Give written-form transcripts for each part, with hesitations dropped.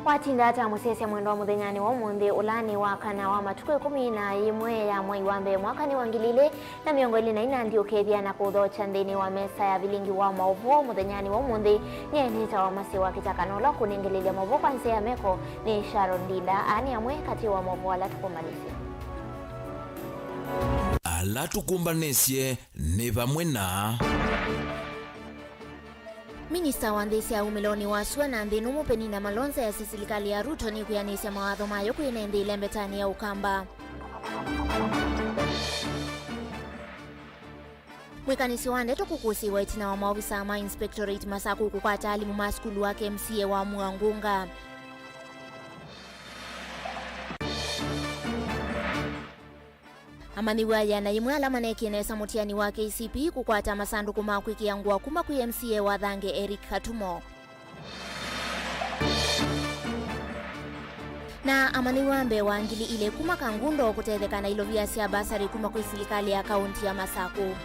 watinda ata musese mwendo wa muthenyani wa umuthi ulani wa kana wa matuku 11 ya mwai wa mbere mwakani wa ngilile na miongo ili na ina ndio kethia na kuthocha nthini wa mesa ya Vilingi wa Mauvoo muthenyani wa umuthi nyenita wa masi wa KITAKA nola kunengelelia Mauvoo kwa nse ya meko ni Sharon Dida ani amwe kati wa Mauvoo ala tukumalisia ala tukumbanesie ni vamwe na Minista wa nthisi ya umiloni wa sua na nthinu mupeni na malonza ya serikali ya Ruto ni kuyanisya mawatho mayo kwine nthi lembetani ya ukamba. Mwikanisi wa ndeto kukusiwa itina wa maofisa ma inspectorate masaku kukwata alimu maskulu wake MCA wa Muangunga. Amaniwa yana imwe alama nekinesa mutiani wa KCP kukwata masanduku makwikiangwa kuma ku MCA wa Thange Eric Katumo. Na amaniwa mbe wa ngili ile kuma kangundo kutethekana ilo viasia basari kuma ku serikali ya kaunti ya Masaku.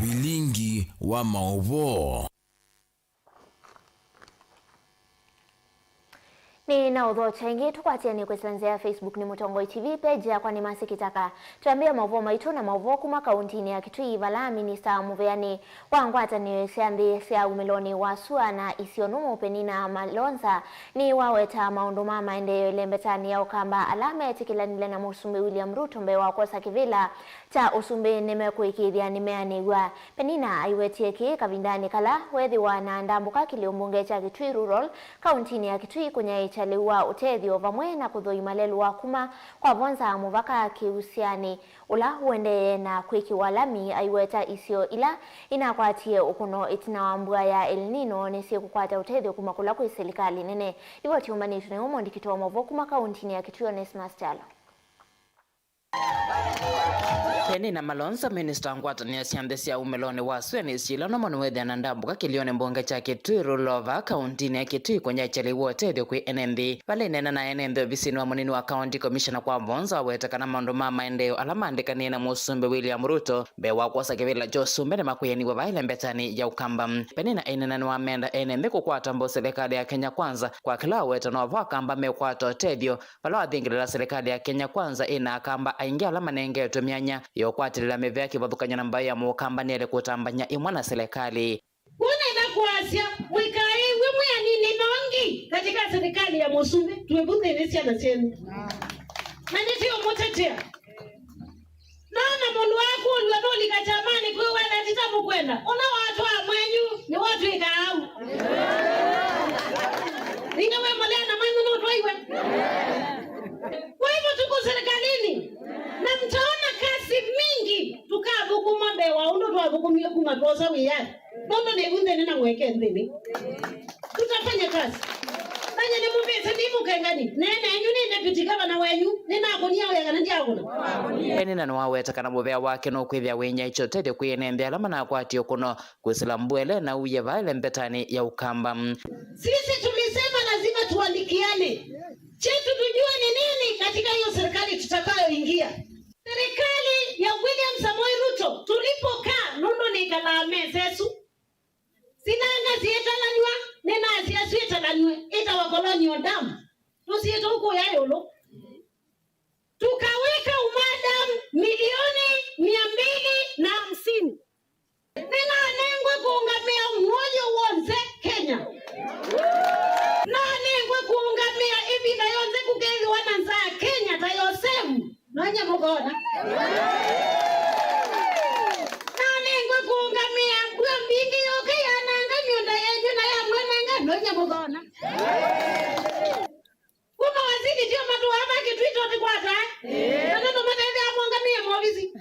Vilingi wa Mauvoo. Ni na udho chengi tukwatia ni kwesanzea Facebook ni Mutongoi TV page ya kwa ni masi KITAKA. Tuambia Mauvoo maitu na Mauvoo kuma kauntini ya Kitui vala minista muveani wangwata ni siandhi sia umiloni wa sua na isionumu upenina malonza ni waweta maunduma maendeyo lembetani ya ukamba alame tikila nile na musumbi William Ruto mbe wakosa kivila cha usumbi nimekuikidhia nimeanigwa penina aiwetie ki kavindani kala wethi wana ndambuka kiliumbunge cha Kitui Rural kauntini ya Kitui kunya chaliwa utethio vamwe na kuthoi malelu wa kuma kwa vonza muvaka kiusiani ula huende na kwiki walami aiweta isio ila inakwatie ukuno itina wambua ya El Nino nisi kukwata utethio kuma kula kwa serikali nene iwo tiumanishu na umo ndikitoa Mauvoo kuma kauntini ya Kitui Onesmus Chalo. Peni na malonza minister ngwatania siandhesi ya umeloni wa sueni sila na manuwedhi anandambuka kilione mbonge cha Kitui Rulova kauntini ya Kitui kwenye chali wote dio kwe NMB pale nena na NMB visinu wa munini wa county commissioner kwa bonza wetaka na maunduma maendeo alama andika nina musumbe William Ruto be wakosa kivila josumbe na makuyeni wa vaile mbetani ya ukamba peni na enena wa menda NMB kukwata mbo serikali ya Kenya Kwanza kwa kila weta na wakamba mekwato tedio pala wadhingilila serikali ya Kenya Kwanza ina akamba aingia alama nenge tumianya yokwatilila mevyaki vathukanya na mbaya mukamba nele kutambanya imwana serikali. Unaenda kuasia mwikai wimwe ya nini nongi katika serikali ya Musumbi tuwebuthe inesi na senu. Na nitio mutetea. Naona mundu waku uliwadoli kachamani kwe wena titamu kwenda. Una watu wa mwenyu ni watu ikarau. Ingawe malea na mwenyu na watu iwe. Kwa hivyo tuko serikalini. Na mtaona kasi mingi tukabuku mambe wa undo tuwabukumia kumatosa wiyani. Nono negunde nina mweke nthini. Tutafanya kazi. Nanya ni mubese ni mukengani. Nene enyu ni deputy governor wenyu. Nina akunia wega na ndiaguna. Peni na nwaweta kana mubea wake no kwithia wenya icho tete kuyenembe alama na kwati okuno kusilambuele na uye vaile mbetani ya ukamba. Sisi tulisema lazima tuandikiane. Chetu tujue ni nini katika hiyo serikali tutakayoingia. Serikali ya William Samoei Ruto tulipokaa nundo ni kalame sesu. Sinanga sietalanywa nena asiasuetalanywe ita wakoloni odamu. Tusieto huko ya yolo. Tukaweka umadam milioni 250. Nena nengwe kuungamia mmoja uonze Kenya. Na nengwe kuungamia ibi dayonze kukezi wananza Kenya tayosemu. Nanya mugona. Na nengwe kuungamia kwa mbingi yoke ya nanga nyonda yenyu na ya mwenanga nanya mugona. Kuma wazidi dio matu hapa Kitui totikwata. Natoto matezi ya muungamia mwavisi.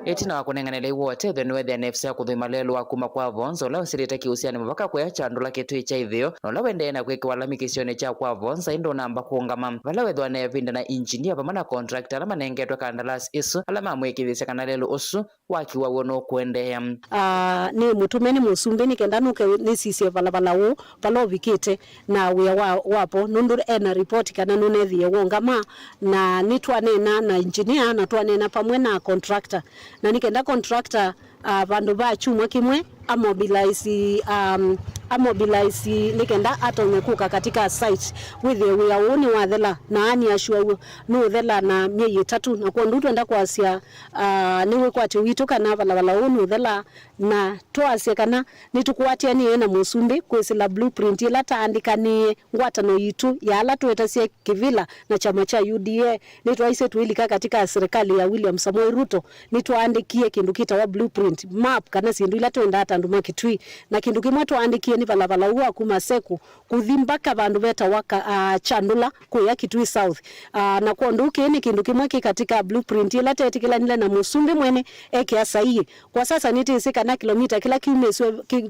Etina wakunenganele wote the nwethe nefse ya kuthima lelu wakuma kwa vonza ula usirite kiusiani mabaka kwa chandula Kitui cha ithio na ula wende na kweke walamikisione cha kwa vonza indo namba kuungama vala wethwa na evinda na engineer pamana contractor alama nengetwa kandalas isu alama mwekithisa kana lelu usu wakiwa wono kuendea ni mutumeni musumbi ni kenda nuke ni sisi vala wo palo vikite na wia wapo nundu ena report kana nunethie wongama na nitwa nena na engineer na twa nena pamwe na contractor na nikenda contractor vandu va chumwa kimwe amobilize nikenda atongekuka katika site with the wiauni wathela na ani ashua no thela na miezi 3 na kwa ndutu enda kwasia niwe kwati witu kana vala unu thela na twasia kana nitukwatia ni na musumbi kwesila blueprint ila taandikanie ngwatano yitu ya ala twetasia kivila na chama cha UDA nitwaise tuilika katika serikali ya William Samoei Ruto nitwaandikie kindu kita wa blueprint map kana sindu ila twenda atanduma kitui na kindu kimwe twaandikie ni vala uwa kumaseku kuthimbaka vandu beta waka chandula kuya Kitui South na kwa nduke ni kindu kimwe katika blueprint ila tetikila nile na musumbi mwene eke asaiye kwa sasa nitisika na kilomita kila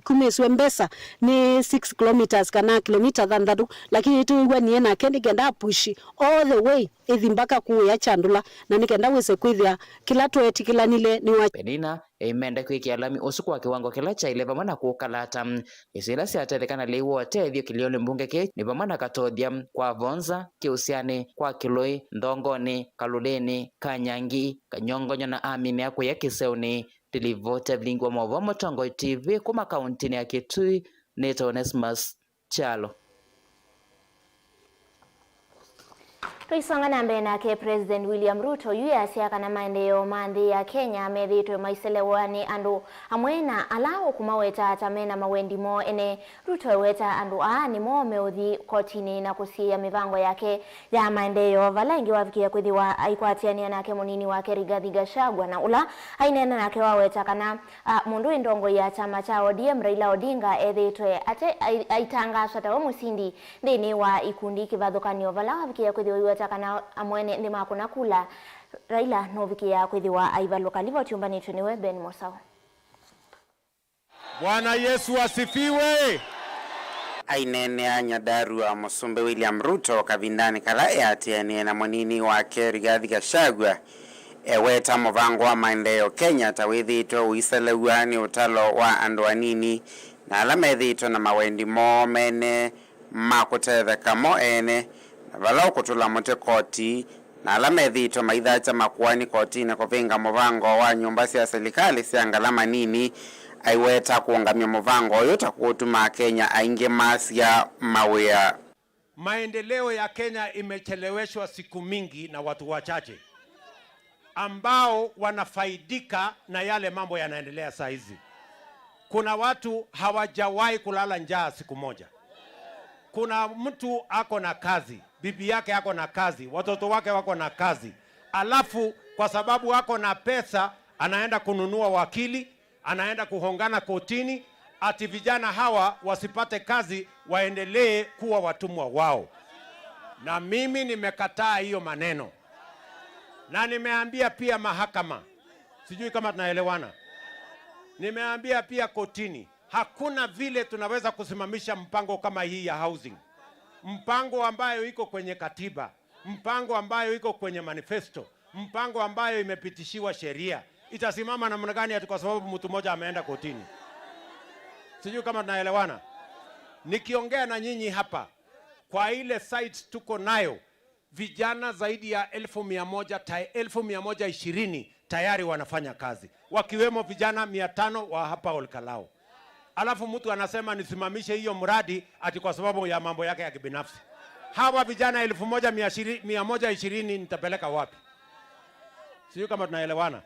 kumeswe mbesa ni 6 kilometers kana kilomita thandadu lakini tu igwa ni ena kendi genda pushi all the way ithimbaka kuya chandula na nikenda wese kwithia kila twetikila nile ni wa Penina imenda kwikia lami usuku wa kiwango kila cha ile vamana kukalata isila siatelekana liwo tethio kilioni mbunge ke ni vamana katothia kwa vonza kiusiani kwa kiloi ndongoni kaluleni kanyangi kanyongonyo na amine yako ya kiseuni tilivote Vilingi wa Mauvoo Mutongo TV kuma kauntini ya Kitui Nito Onesmus Chalo. Tuisonga na mbele nake President William Ruto yuyasiaka na maendeleo mandi ya Kenya methitwe maiselewani andu amwena alao kumaweta atamena mawendimo ene Ruto weta andu ni mo meuthi kotini na kusia mivango yake ya maendeleo valengi wafikia kwithiwa aikwatiania nake munini wake Rigathi Gachagua na ula ainena nake waweta kana mundu indongo ya chama cha ODM Raila Odinga ethitwe ate aitangaswa tawo musindi ndini wa ikundi kivathukanio vala wafikia kwithiwa kana amwene ni makuna kula Raila novikia kwithiwa aivaluka livo tiumbanitwe niwe Ben Mosao. Bwana Yesu asifiwe. Ainene anyadaru wa musumbe William Ruto kavindani kalaya atianie na mwanini wake Rigathi Gachagua eweta muvango wa maendeleo Kenya tawithitwe uiselewani utalo wa andu anini na alamethitwe na mawendi mo mene makutetheka mo ene vala ukutula mote koti na alamethitwe maithacha makuani koti na kuvinga muvango wa nyumba cia serikali cia ngalama nini aiweta kuongamia muvango uyu takutuma Kenya ainge masia mawia. Maendeleo ya Kenya imecheleweshwa siku mingi na watu wachache ambao wanafaidika na yale mambo yanaendelea saa hizi. Kuna watu hawajawahi kulala njaa siku moja. Kuna mtu ako na kazi, bibi yake ako na kazi, watoto wake wako na kazi. Alafu kwa sababu ako na pesa anaenda kununua wakili, anaenda kuhongana kotini ati vijana hawa wasipate kazi waendelee kuwa watumwa wao. Na mimi nimekataa hiyo maneno. Na nimeambia pia mahakama, sijui kama tunaelewana. Nimeambia pia kotini, hakuna vile tunaweza kusimamisha mpango kama hii ya housing. Mpango ambayo iko kwenye katiba, mpango ambayo iko kwenye manifesto, mpango ambayo imepitishiwa sheria. Itasimama namna gani ati kwa sababu mtu mmoja ameenda kotini? Sijui kama tunaelewana. Nikiongea na nyinyi hapa, kwa ile sites tuko nayo, vijana zaidi ya 1120 tayari wanafanya kazi, wakiwemo vijana 500 wa hapa Olkalao. Alafu mtu anasema nisimamishe hiyo mradi ati kwa sababu ya mambo yake ya kibinafsi. Hawa vijana 1120 nitapeleka wapi? Sijui kama tunaelewana.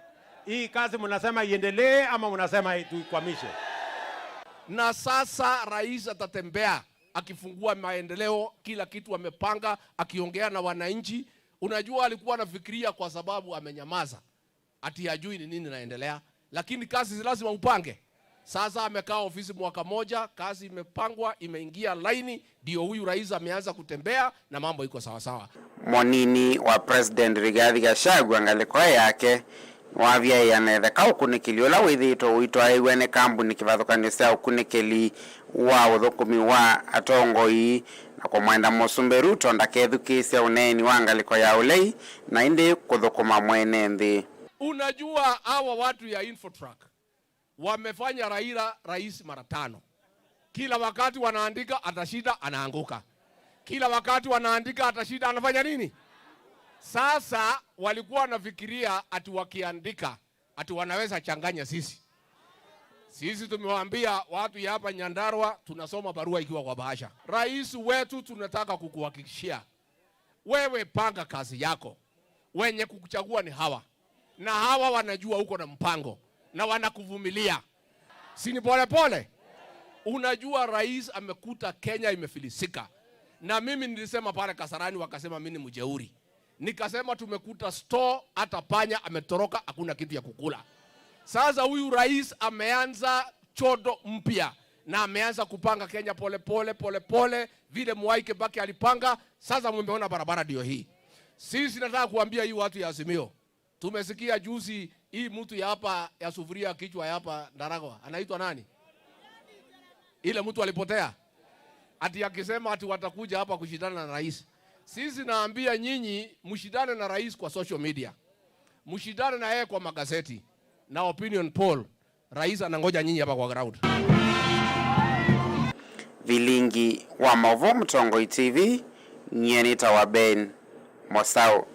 Hii kazi mnasema iendelee ama mnasema tuikwamishe? Na sasa rais atatembea akifungua maendeleo, kila kitu amepanga, akiongea na wananchi. Unajua alikuwa anafikiria kwa sababu amenyamaza ati hajui ni nini naendelea, lakini kazi lazima upange. Sasa amekaa ofisi mwaka moja, kazi imepangwa, imeingia laini, ndio huyu rais ameanza kutembea na mambo iko sawa sawa. Mwanini wa President Rigathi Gachagua ngaleko yake wavia yanetheka ukunikilio la withito wito aiwene kambuni kivathukanio cia ukunikili wa uthukumi wa atongoi na kumwenda musumbe Ruto ndakethukisya uneni wa ngaliko ya ulei na indi kuthukuma mwene nthi. Unajua hawa watu ya Infotrak wamefanya Raila rais mara 5. Kila wakati wanaandika atashinda anaanguka. Kila wakati wanaandika atashinda anafanya nini? Sasa walikuwa wanafikiria ati wakiandika ati wanaweza changanya sisi. Sisi tumewaambia watu ya hapa Nyandarua tunasoma barua ikiwa kwa bahasha. Rais wetu tunataka kukuhakikishia, wewe panga kazi yako. Wenye kukuchagua ni hawa. Na hawa wanajua uko na mpango na wanakuvumilia. Si ni pole pole? Unajua rais amekuta Kenya imefilisika. Na mimi nilisema pale Kasarani wakasema mimi ni mjeuri. Nikasema tumekuta store hata panya ametoroka, hakuna kitu ya kukula. Sasa huyu rais ameanza chodo mpya na ameanza kupanga Kenya pole pole vile Mwai Kibaki alipanga. Sasa mmeona barabara ndio hii. Sisi nataka kuambia hii watu ya Azimio. Tumesikia juzi hii mtu ya hapa ya sufuria kichwa ya hapa Ndaragwa anaitwa nani? Ile mtu alipotea. Ati akisema ati watakuja hapa kushindana na rais. Sisi naambia nyinyi mshindane na rais kwa social media. Mshindane na yeye kwa magazeti na opinion poll. Rais anangoja nyinyi hapa kwa ground. Vilingi wa Mauvoo Mtongo TV, nyenita wa Ben Mosao.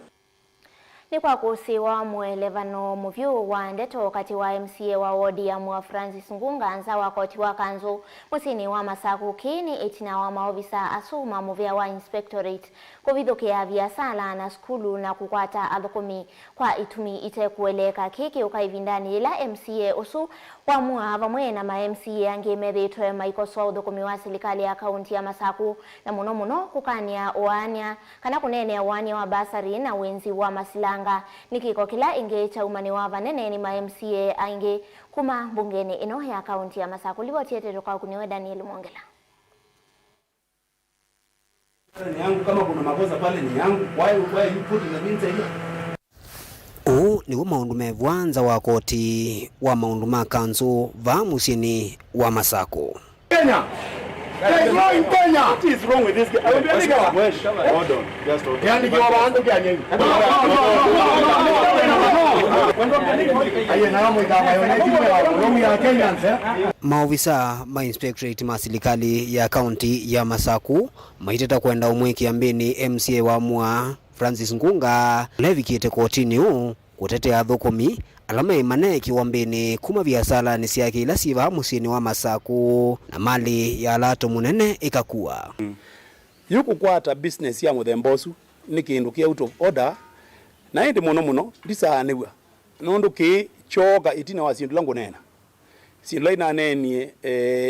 Ni kwa kusiwa mwelevano muvyu wa ndeto wakati wa MCA wa wodi ya mwa Francis Ngunga anza wakoti wa kanzu musini wa masaku kini itina wa maovisa asuma muvya wa inspectorate kuvidhukia biasala na skulu na kukwata athukumi kwa itumi ite kueleka kiki ukaivindani ila MCA usu wa mwa vamwe na ma MCA ange methitwe maikoswa uthukumi wa serikali ya kaunti ya Masaku na muno kukania uania kana kunene uania wa basari na wenzi wa masilanga nikiko kila inge cha umani wa vanene ni ma MCA ainge kuma bungeni ino ya kaunti ya Masaku. Livotiete toka kuniwe Daniel Mwongela. Ni yangu, kama kuna makosa pale ni yangu. Why you put the means here? Ni maundu mevwanza wa koti wa maundu ma kanzu va musini wa Masaku. Kenya! Kenya! What is wrong with this guy? I will be a nigga. Hold on. Just hold on. Yani kwa bandu kya nyengi. Maofisa ma inspectorate ma serikali ya kaunti ya Masaku maiteta kwenda umwe kiambini MCA wa mwa Francis Ngunga levikite kotini u kutetea thukumi alama imane kiwambini kuma biasala ni siake ila siva musini wa Masaku na mali ya lato munene ikakua. Yuku kwata business ya muthembosu nikindukia out of order na indi muno ndisaaniwa nondu ki choga itina wa sindu langu nena sindu ina nenie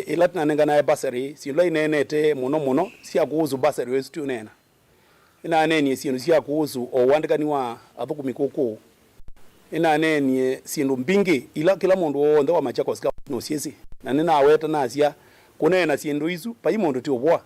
ila tunanenga na basari sindu ina nenete muno sia kuuzu basari westu nena ina nenie sindu sia kuuzu owandikani wa athukumi kuku ina nenie sindu mbingi ila kila mundu wonde wa Machakos ka no siesi na nina aweta na asia kunena sindu isu pa imundu ti obwa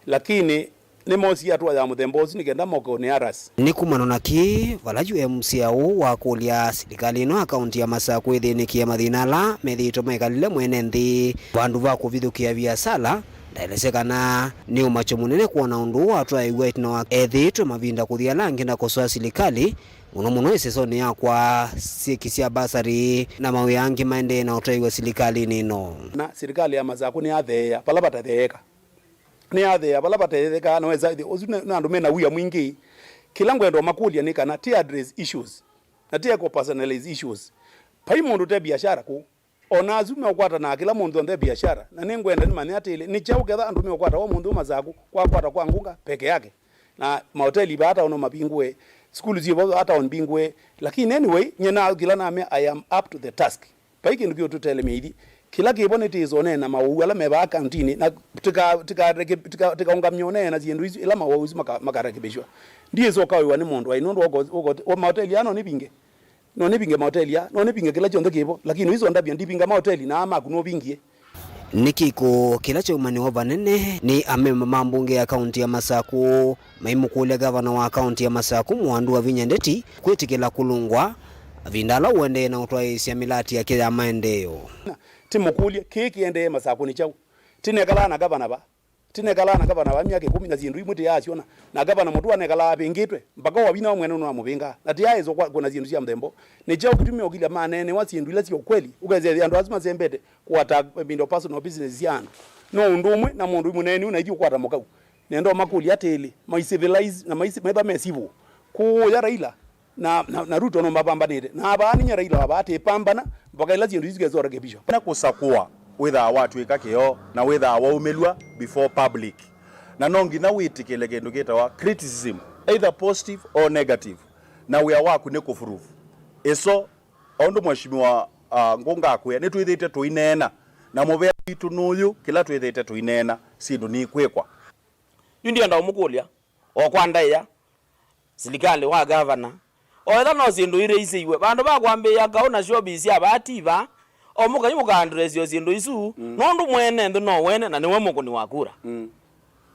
lakini ni mosi atu ya muthembozi nikenda moko ni aras ni kumanona ki valaju MCA wa kulia serikali no akaunti ya Masaku ithinikia mathinala methito mekalile mwene nthi vandu va kuvithukia biasala ndaelesekana ni umacho munene kuona undu watu aiwa na ethitwe mavinda kuthia langi na kosoa serikali muno isesoni yakwa sikisia basari na mawe yangi maende na utaiwa serikali nino na serikali ya Masaku ni athea palapata theka ni athea palapata theka no zaidi na ndume na wia mwingi kila ngwendo makulia ni kana ti address issues na ti ko personalize issues pai mundu te biashara ku ona azume okwata na kila mundu nde biashara na ni ngwenda ni mani atile ni chau ketha andu me okwata wa mundu Masaku kwa kwata kwa Ngunga peke yake na mahoteli bata ono mapingwe skulu zibo hata on bingwe lakini anyway nyena kila na me I am up to the task pai kindu kyo tutele meidi kila kibone tizone na mawu ala meba accountini na tika ungamnyone na zindu izu ila mawu makarekebishwa ndiye zo kawe wani mundu ainondo ogo mahoteli ano nibinge no nibinge mahoteli ya no nibinge kila chondo kibo lakini hizo ndabia ndibinga mahoteli na ama kuno bingie nikiko kila chomani wa vanene ni amema mambunge ya kaunti ya Masaku maimukule gavana wa kaunti ya Masaku mwandu wa Vinyandeti kwetikela kulungwa vindala uende na utwaisia milati ya kila maendeo timukulie kiki ende Masaku ni chau tinekala na gavana ba miaka 10 na zindu imwe yaciona na gavana mutu anekala bingitwe mpaka wabina mwene no amubinga na tiaezo kwa zindu cia mthembo ni chau kitumia ukila manene wa zindu ile cia kweli ugeze andu azima zembete kuata bindo personal business yana no undumwe na mundu munene unaiji kwata mukau nendo makuli atele mai civilize na mai meba mesivu ku ya Raila na Ruto no mapambanire na abani nya Raila abate pambana mpaka ila zindu izige zora gebisho na kusakua witha watu ikakeo na witha waumelwa before public na nongi na witikile kindu gitawa criticism either positive or negative na wia waku ni kufurufu eso ondu mweshimiwa ngunga akwe ni twithite tuinena na muvea itu nuyu kila twithite tuinena sindu ni kwekwa yundi anda umukulia o kwandaya silikali wa governor o etha no sindu ire isiwe bandu bakwambia gauna showbiz abativa o mukanyi mukandresio sindu isu nondu mwene ndu no wene na niwe mukuni wakura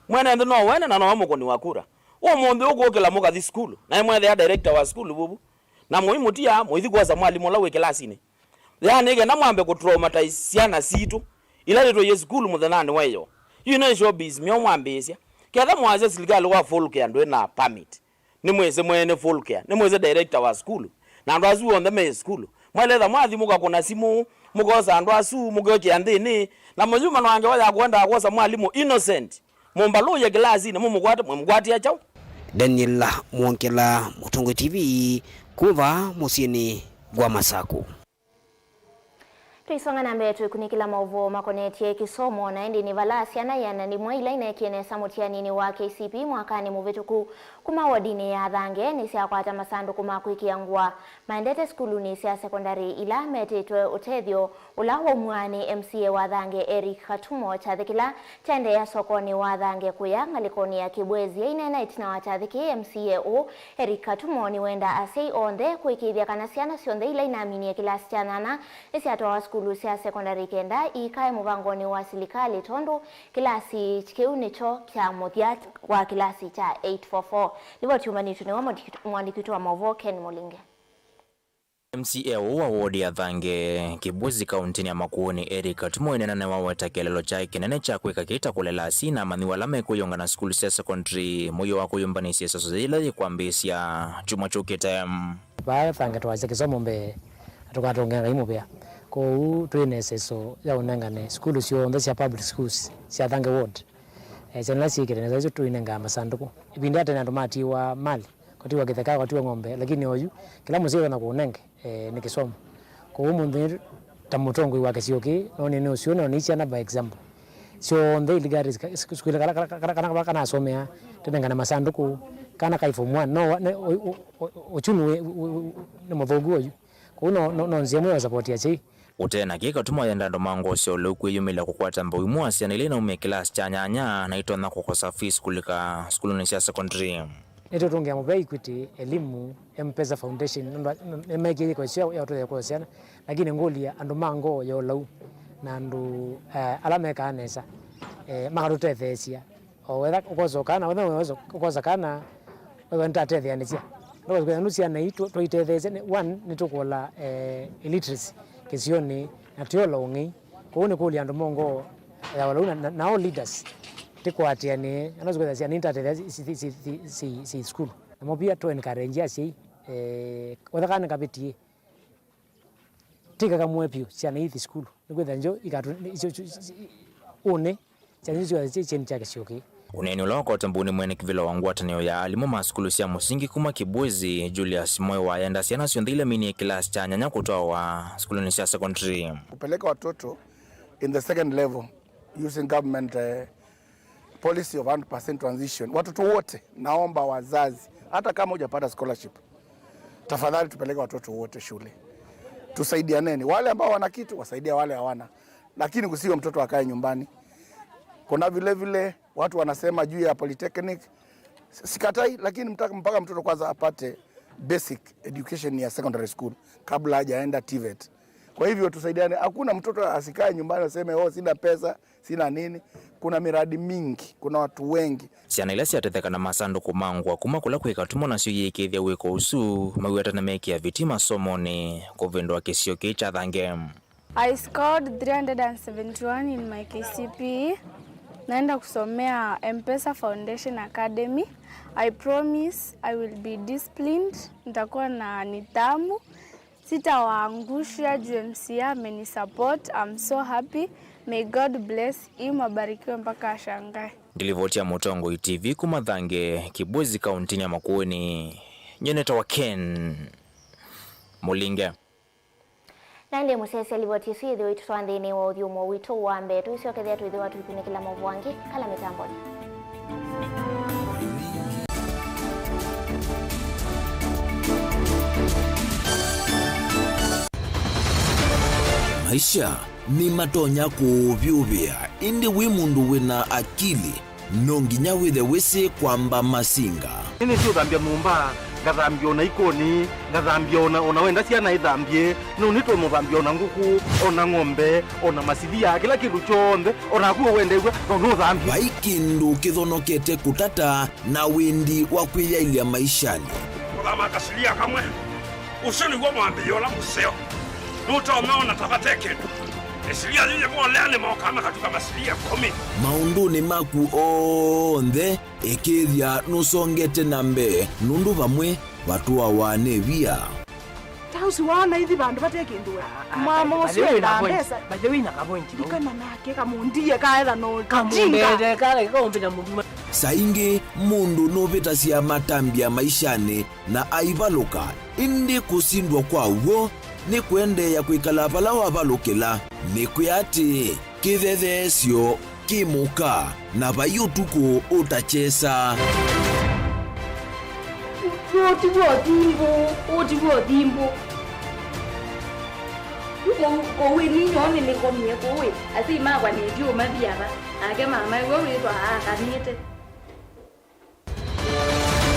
mwene ndu no wene na no mukuni wakura o mundu ukukila mukathi school na mwethe ya director wa school bubu na muimutia muithi kwaza mwalimu la we classini yani igenda mwambe kutraumatize ciana citu ila rito ye school muthenani weyo you showbiz myo mwambisia ketha mwaze silikali wa full care ndo na permit ni mweze mwene full care ni mweze director wa school na ndo azu on the me school mwaletha mwathi muka kuna simu mugoza ndo asu mugoke andini na mujuma no wange waya kwenda kosa mwalimu innocent mumbalo ye class ni mumugwati ya chao Daniel Mwonkela, Mutungo TV, kuva musieni gwa Masaku. Tuisonga na mbele tuikunikila Mauvoo makonetie kisomo na endi ni valasi anayana ni mwaila inaekiene samutianini wa KCP mwakani muvituku kuma wadini ya dhange ni siya kwa masandu kuma kuikiangua maendete skulu ni siya sekondari ila metetwe utethyo ulawa umwani MCA wa dhange Eric Katumo chathikila chende ya sokoni wa dhange kuya ngalikoni ya kibwezi ya inena itina wa chathiki MCA o Eric Katumo ni wenda asei onde kuikithia kanasiana sionde ila inamini ya kilasi chanana isi atoa skulu sia sekondari kenda ikae muvangoni wa silikali tondu kilasi chikiuni cho kya muthia wa kilasi cha 844 livo tiumanitu ni wa mwandikitu wa Mauvoo Ken Mulinge. MCA wa wodi ya dhange kibuzi kauntini ya Makueni Eric Katumo inena waweta kelelo chai kinene cha kweka kita kulela sina maniwalame kuyonga na skulu sia secondary moyo wa kuyumbani sia sosozila yikwambisia chuma chukite ba dhange tuwaze kisomo mbe atukatongenga imu pia ko tuineseso ya unangane skulu sio ndo sia public schools sia dhange ward chenla sikire na hizo tuinenga masanduku ibindi hata ndomati wa mali kwati wa KITAKA kwati wa ng'ombe lakini hoyu kila mzee na kuonenge ni kisomo ko umundu tamutongo wake sio ki none ne usio no nicha na by example sio ndo iligari skulu kana asomea tunenga na masanduku kana kaifomwa no uchumi ni mvogu hoyu ko no nzemo ya support ya chei utena kika tuma yenda ndomango sio lokwe yumila kukwata mbo mwasi anilena ume class cha nyanya na itona kukosa fees kulika skulu ni sia secondary eto tongea mobile equity elimu M-Pesa Foundation ndo emeke kwa sio ya watu kwa sana lakini ngolia andomango ya lau na ndo alame kanesa magarote thesia o wetha ukozokana wetha wezo ukozakana wewe ntatethi nisia ndo kwa nusia na ito to itethesia one nitokola illiteracy kisioni na tiola ungi kuone kuli ando mongo ya wala na all leaders tikwatia ni anazo kwa sia nita si school na mobia to encourage asi wala kana kapiti tika kama wepio sia na hithi school nikwenda njo ikatu one chanzo cha chake sioki uneni uloko tambuni mwene kivilo wangu ataneo ya alimu maskulu sia musingi kuma kibwezi Julius Moyo wa yenda siana siondhile mini kilasi cha nyanya kutoa wa skulu ni sia secondary kupeleka watoto in the second level using government policy of 100% transition. Watoto wote naomba wazazi hata kama hujapata scholarship tafadhali tupeleke watoto wote shule tusaidianeni wale ambao wana kitu wasaidia wale hawana lakini kusiwe mtoto akae nyumbani. Kuna vile watu wanasema juu ya polytechnic sikatai lakini mpaka mtoto kwanza apate basic education ya secondary school kabla hajaenda TVET. Kwa hivyo tusaidiane, hakuna mtoto asikae nyumbani aseme sina pesa sina nini. Kuna miradi mingi, kuna watu wengi siana ile siatetheka na masanduku mangwa kuma kula kweka tumo na sio yekethia weko usu maweta na meki ya vitima somoni kuvendwa kesio kicha dhange. I scored 371 in my KCPE. Naenda kusomea M-Pesa Foundation Academy. I promise I will be disciplined. Nitakuwa na nidhamu. Sitawaangusha juu MCA amenisupport. I'm so happy. May God bless him, abarikiwe mpaka ashangae. Ndilivotia Mutongo TV kuma dhange kibwezi kauntini ya Makueni. Nyeneta wa Ken Mulinge. na ndiye musese libotisi idhi witu twandhini wa uthiumo witu wa mbe tuisiokethia tuithi watu ipine kila Mauvoo wangi kala mitamboni. Maisha ni matonya kuvyuvia indi wi mundu wina akili nonginya withe wisi kwamba masinga ini sio thambia mumba ngathambia ona ikoni ngathambia ona wenda ciana ithambie no nito muthambia ona nguku ona ng'ombe ona masidia kila kindu chonde ona kuo wendegwa no thambia vai kindu kithonokete kutata na windi wa kwiyailia maishani uthama kasilia kamwe usoni gwa mwambio la museo nutomeona tabate kindu esilia lile mwolele mwokama katuka masilia 10 maunduni maku onthe ikithia nusongete na mbe nundu vamwe vatua wanevia tausi wana ithi bandu batekinduwe mama ucio ina pesa baje wina kapointi ikana nake kamundie kaetha no kamundede kale kaombenya mundu saingi mundu novitasia matambia maishani na aivaluka indi kusindwa kwa uo ni kuendeya kwikala pala wavalukila ni kuyati kithethesyo kimuka na vayutuku utachesa otiwo thimbo kowi ninyoni nikomie kowi asi magwa nitio mathiava ake mama iwe witwa akanite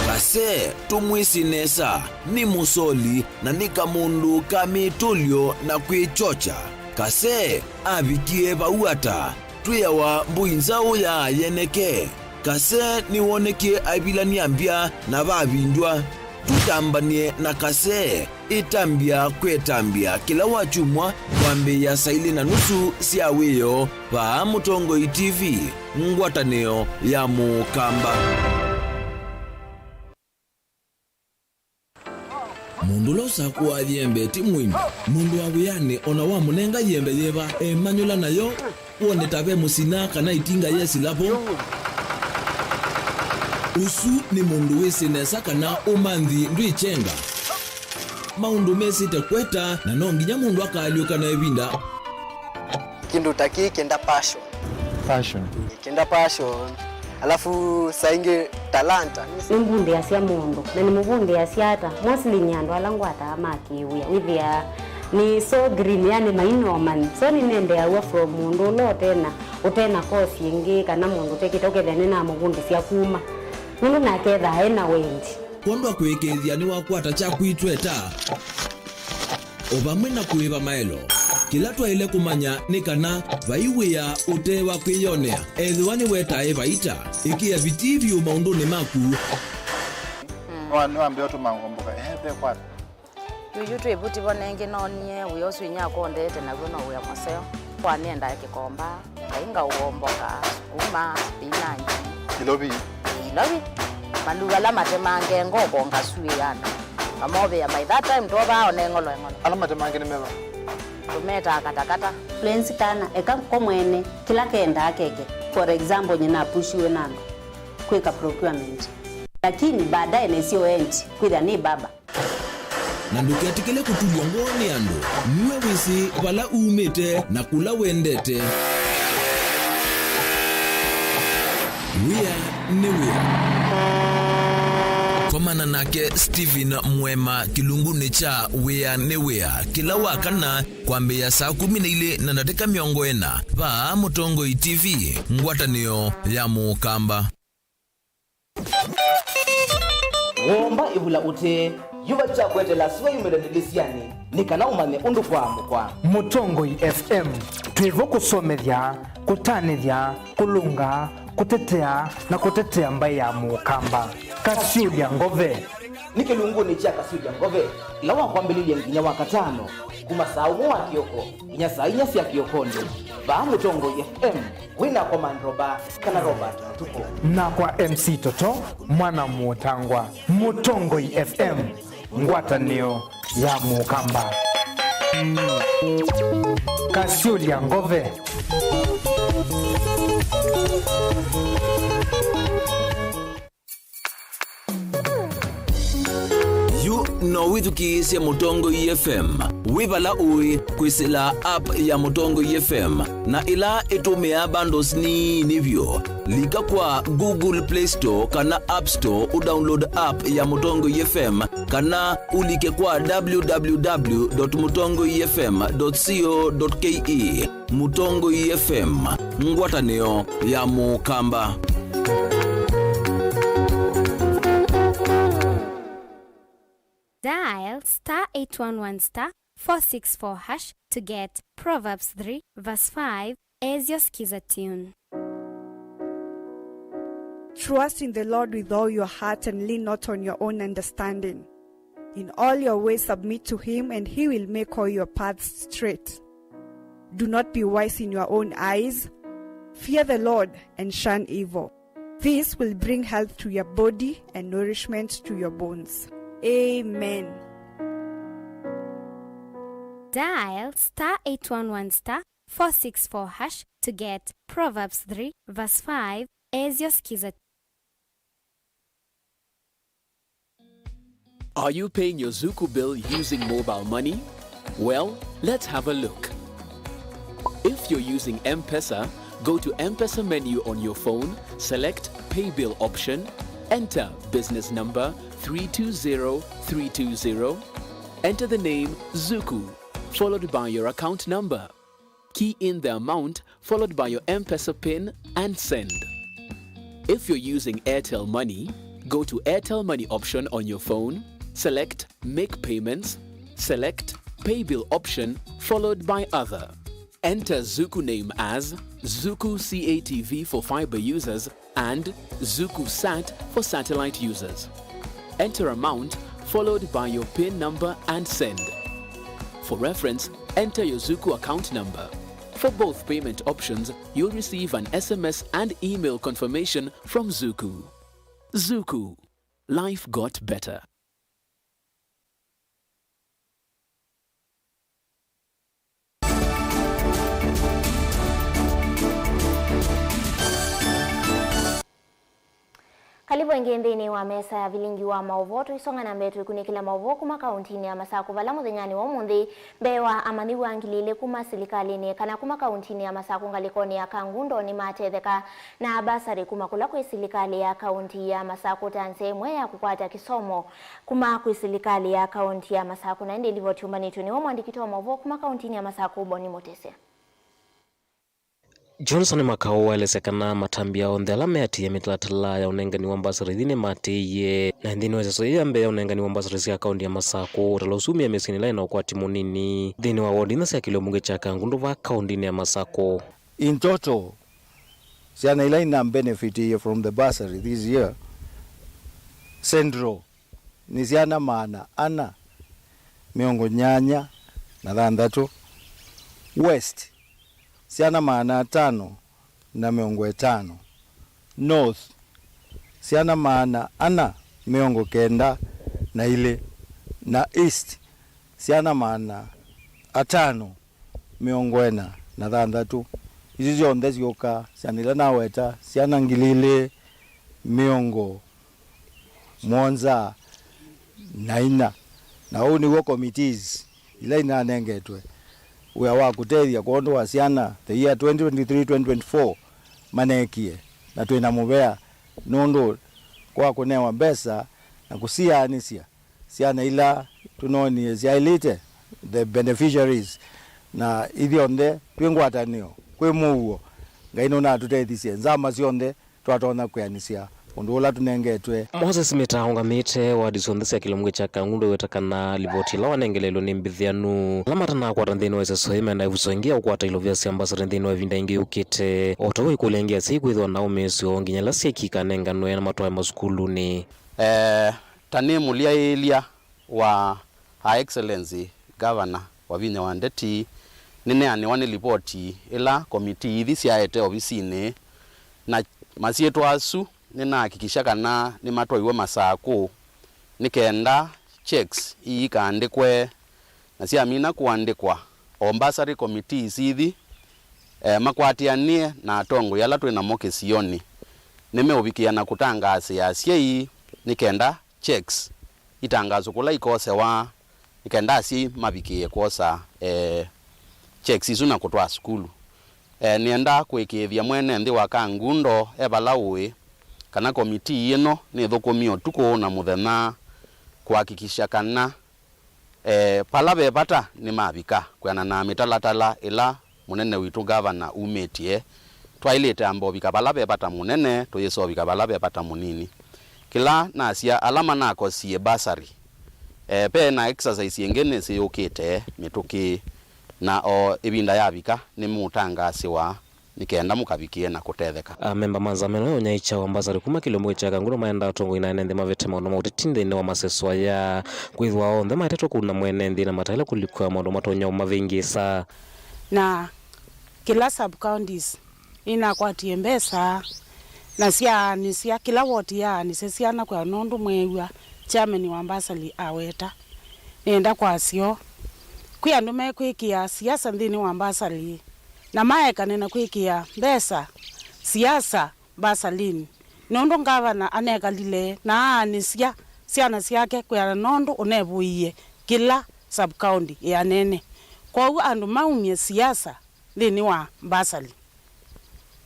kase tumwisinesa ni musoli na ni kamundu kamitulyo na kwichocha kase avikie vauata twiyawa mbuinzau ya yeneke kase niwonekie avilania mbya na vavindwa tutambanie na kase itambia kwetambia kila wachumwa wambe ya saili na nusu siawiyo va Mutongoi TV ngwatanio ya Mukamba. Mundu losa kuwa yembe ti muhimu mundu awiyane ona wa munenga yembe yeva manyola nayo uone tabe musina kana itinga yesi lapo usu ni mundu wisinesa kana umanthi ndwichenga maundu mesite kweta na nonginya mundu akaliuka na evinda kindu taki kenda passion alafu saingi talanta nimbundi asia mundu na nimubundi asiata mostly nyandu alangwata amakiwia withia ni so green yani mainoman so ni nende awa from mundu lo tena utena kosi ingi kana mundu tekitokethene na mubundi sia kuma mundu naketha ena wendi kondo kwekethia ni wakwata cha kwitweta ovamwe na kuiva maelo kila twaile kumanya ni kana vaiwia utewa kwiyonea ethiwani wetae vaita ikia vitivyo maunduni maku niwambia tumangomboka ehe kwata yuyu twivuti vonenge nonie uyo swinya kondete naguo no uya museo kwanienda kikomba kainga uomboka sukuma spinach ilovi manduga matemange ngoko ngasuyana amove ya by that time toba onengolo ala matemange nimeva tumeta katakata plains kana eka komwene kila kenda akeke for example nyina pushiwe nando kweka procurement lakini baadaye nesio end kwitha ni baba na nduketikile kutulwa ngoni andu niwe wisi vala umite na kula wendete wia ni wia komana nake Steven Mwema kilunguni cha wia ni wia kila wakana kwambia saa 12 na dakika 40 va Mutongoi TV ngwatanio ya Mukamba. Ngomba ibula ute yuva chakwetela siwa yumelendelesiani nikana umane undu kwa mukwa Mutongoi FM twivo kusomethya kutanithya kulunga kutetea na kutetea mbai ya Mukamba Kasiudia ngove nikilunguni cha Kasiudia ngove ila wakwambililie nginya wakatano kuma saa umu wa kioko inya saa inya siya kiokonde va Mutongoi FM wina komandroba kana Robert tuko na kwa MC Toto mwana Mutangwa Mutongoi FM ngwatanio ya Mukamba Kasiudia ngove no withukiisye Mutongo FM wibala ui kwisila app ya Mutongo FM na ila itumia bundles ni nivyo lika kwa Google Play Store kana App Store udownload app ya Mutongo FM kana ulike kwa www.mutongofm.co.ke. Mutongo FM, ngwatanio ya Mukamba. Dial *811*464# to get Proverbs 3 verse 5 as your skiza tune. Trust in the Lord with all your heart and lean not on your own understanding. In all your ways submit to him, and he will make all your paths straight. Do not be wise in your own eyes. Fear the Lord and shun evil. This will bring health to your body and nourishment to your bones. Amen. Dial *811*464# to get Proverbs 3 verse 5 as your skiza. Are you paying your Zuku bill using mobile money? Well, let's have a look. If you're using M-Pesa, go to M-Pesa menu on your phone, select Pay Bill option, enter business number 320320, enter the name Zuku, followed by your account number. Key in the amount followed by your M-Pesa PIN and send. If you're using Airtel Money, go to Airtel Money option on your phone, select Make Payments, select Pay Bill option followed by Other. Enter Zuku name as Zuku CATV for fiber users and Zuku Sat for satellite users. Enter amount followed by your PIN number and send. For reference, enter your Zuku account number. For both payment options, you'll receive an SMS and email confirmation from Zuku. Zuku. Life got better. Kalibu ngembeni wa mesa ya Vilingi wa Mauvoo tuisonga na mbetu kunikila Mauvoo kuma kauntini ya Masako vala muthenyani wa mundi bewa amani wangilile kuma silikalini kana kuma kauntini ya Masako ngalikoni ya Kangundo ni matetheka na basari kuma kula kwa silikali ya kaunti ya Masako tanse mwe ya kukwata kisomo kuma kwa silikali ya kaunti ya Masako na ndi livo chumbani tuni wa mwandikito wa Mauvoo kuma kauntini ya Masako Boni Motese. Johnson Makao walesekana matambia ondela meati ya mitlatala ya unengani wa mbasari dhine mateye na ndini weza soya mbe ya unengani wa mbasari siya kaundi ya Masako talosumi ya mesini laina kwa timunini dhini wa wadi nasi ya kilo munge chaka ngundu wa kaundi ya Masako. In total, siya ilaina benefit from the bursary this year, Central ni siya na maana ana miongo nyanya na dhandatu, West siana maana 5 na miongo 5, North siana maana 4 miongo 9 na ile, na East siana maana 5 miongo 4 na dhandatu. Izi zionde zioka sianila na weta siana ngilile miongo 7 na 4 na huu ni wo committees ila inanengetwe we awa kuteria kondo wasiana the year 2023-2024 manekie na tuina mubea nondo kwa kunewa mbesa na kusia anisia siana ila tunoni ziailite the beneficiaries na idionde twingwatanio kwe muwo ngaino na tutethisia nzama sionde twatona kwanisia undula tunengetwe. Moses Mitahongamite wa disondesi ya kilomwe cha Kangundo wetakana livoti la wanengelelo ni mbithianu lamatana kwa randhini weza sohima na ivusoingia ukwata ilovya siambasa randhini wa vinda ingi ukite otawe kulengia siku idhwa na umesio nginyala siekika nenganwe na matoa maskuluni. Tani mulia ilia wa Her Excellency Governor wa Vinya Wandeti nene ane ripoti ila komiti ithi siaete ofisini na masietu asu nina hakikisha kana ni matoiwe Masako nikenda checks iikaandikwe na siamina kuandikwa ombasari committees ithi makwatianie na atongo yala twina mokesioni nimeubikia na kutangasi ya siei nikenda checks itangazo kula ikose wa ikenda si mabikie kosa checks izuna kutwa skulu nienda kwikithia mwene nthi wa kangundo ebalawe kana komiti ino ni thukumio tuko na muthenya kuhakikisha kana pala bebata ni mabika kwana na mitalatala ila munene witu governor umetie twailete ambo bika pala bebata munene tuyeso bika pala bebata munini kila nasia alama nako sie basari pe na exercise yengene se yokete mituki na o ibinda yabika ni mutangasi wa nikenda mukabikie na kutetheka memba manzameno onyaicha wambazari kuma kilomwe cha kanguro maenda tongo inaene ndema vete maono mautitinde ne wa maseswa ya kwithwa onthe mateto kuna mwene ndi na mataila kulikwa maono matonya mavingisa na kila sub counties ina kwatie mbesa na sia kila woti ya ni sesiana kwa nondu mwewa chairman wa Mbasali aweta nenda kwasio kuya ndume kwikia siasa nthini wa Mbasali na maeka nena kwikia mbesa siasa Mbasalini nondu ngavana aneka lile na anisia siana siake kwa nondu unebuiye kila sub county ya nene kwa andu maumie siasa nthini wa Mbasali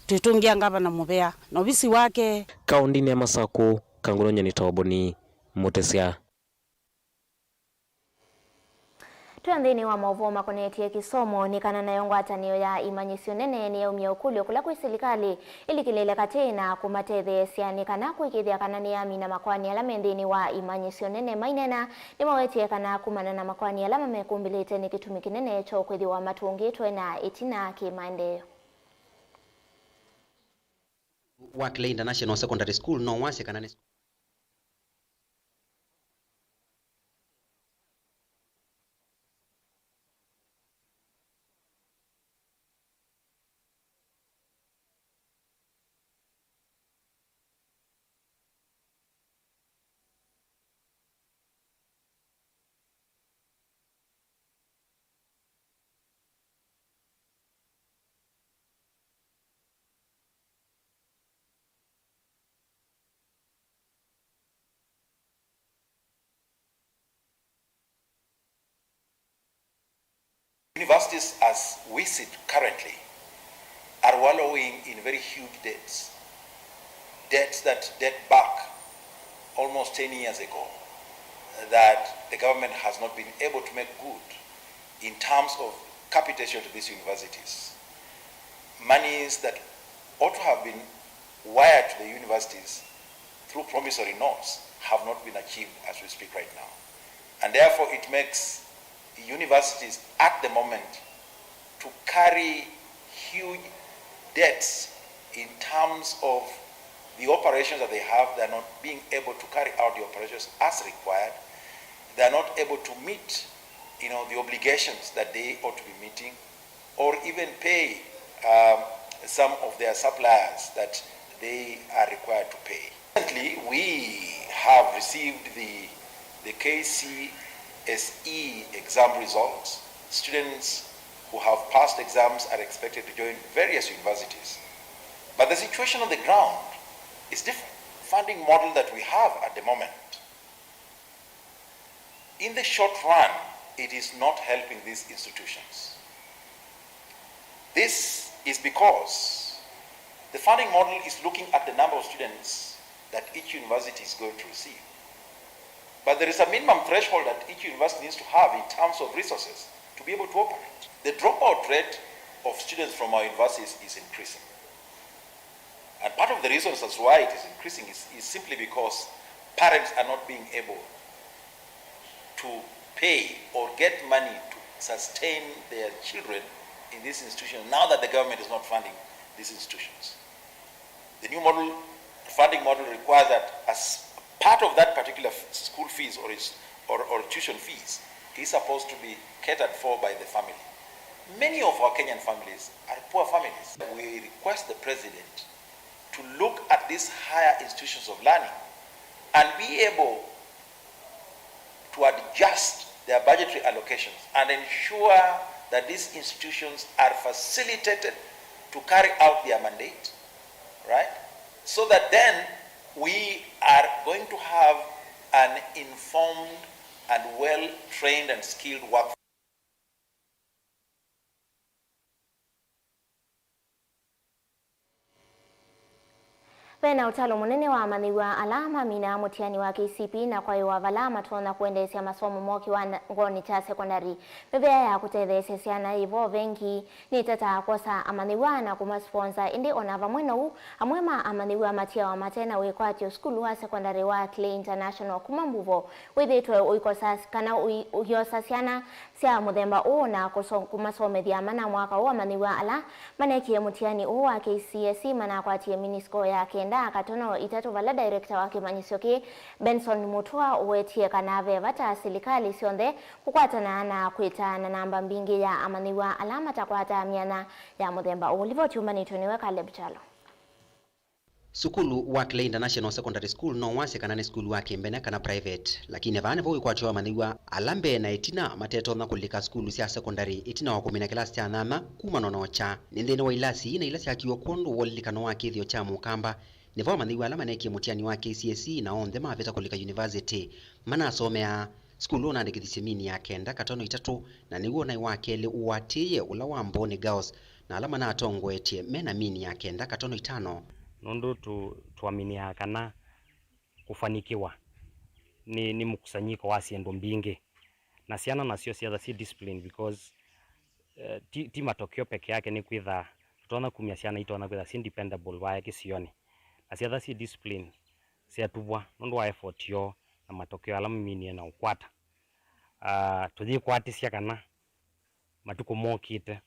tutungia ngavana mubea no bisi wake kaundi ni Masako kanguro nyeni tawaboni Mutesia. Tuandhini wa Mauvoo makonetie kisomo ni kana na yongwatanio ya imanyisio nene ni ya umia ukulio kula kwa serikali ili kilele katina kumatedhe siani kana kuikithia kana ni amina makwani alama ndhini wa imanyisio nene mainena ni mawetie kana kumana na makwani alama mekumbilite ni kitumiki nene cho kwethi wa matuungitwe na itina kimaendeo. Wakle International Secondary School no wase kana Universities, as we sit currently, are wallowing in very huge debts. Debts that date back almost 10 years ago, that the government has not been able to make good in terms of capitation to these universities. Monies that ought to have been wired to the universities through promissory notes have not been achieved as we speak right now. And therefore it makes universities at the moment to carry huge debts in terms of the operations that they have. They're not being able to carry out the operations as required. They're not able to meet, the obligations that they ought to be meeting, or even pay some of their suppliers that they are required to pay. Recently, we have received the KCSE exam results. Students who have passed exams are expected to join various universities. But the situation on the ground is different. Funding model that we have at the moment, in the short run, it is not helping these institutions. This is because the funding model is looking at the number of students that each university is going to receive. But there is a minimum threshold that each university needs to have in terms of resources to be able to operate. The dropout rate of students from our universities is increasing. And part of the reasons as why it is increasing is simply because parents are not being able to pay or get money to sustain their children in this institution now that the government is not funding these institutions. The new model, funding model, requires that as part of that particular school fees or tuition fees is supposed to be catered for by the family. Many of our Kenyan families are poor families. We request the president to look at these higher institutions of learning and be able to adjust their budgetary allocations and ensure that these institutions are facilitated to carry out their mandate, right? So that then we are going to have an informed and well-trained and skilled workforce. Pena utalo munene wa amaniwa alama mina mutiani wa KCP na kwa iwa valama tuona kuendesya masomo moki wa ngoni cha sekondari. Bebea ya kutedhese siana ivo vengi ni tata kosa amaniwa na kuma sponsor indi onava mweno amwema amaniwa matia wa matena uikwati skulu wa sekondari wa Clay International kuma Mauvoo. Withitwe uikosas kana uhiosasiana sia mudemba na kumasome diamana mwaka wa amaniwa ala manekie mutiani wa KCSE mana kwa tia minisko ya kenda akatono itatu vala director wake Manyisioki Benson Mutua uwetie kanave vata silikali sionde kukwatana na kuita na namba mbingi ya amaniwa alama takwata miana ya mudemba ulivo chumani tuniwe Caleb Chalo. Sukulu wa Clay International Secondary School no wase kanane skulu wake mbene kana private lakini vane vo kwa chwa maniwa alambe na itina mateto na kulika skulu sia secondary itina wakumina kilasi ya nama kuma nonocha nindene wa ilasi na ilasi akiwa kondo walikano wake thio cha mukamba nivo maniwa alama neki mutiani wa KCSE na onde maveta kulika university mana asomea skulu na ndikithisimini ya kenda katono itatu na niwo na iwakele uwatiye ula wa mbone girls na alama na atongwetie mena mini ya kenda katono itano nondo tuaminia kana kufanikiwa ni mkusanyiko wa siendo mbingi na siana na sio siaza si discipline because ti matokeo peke yake ni kwitha tutaona kumia siana itona kwitha si dependable wa kisioni na siaza si discipline sia tubwa nondo wa effort yo na matokeo alamu mini na ukwata tuji kwati sia kana matuko mokite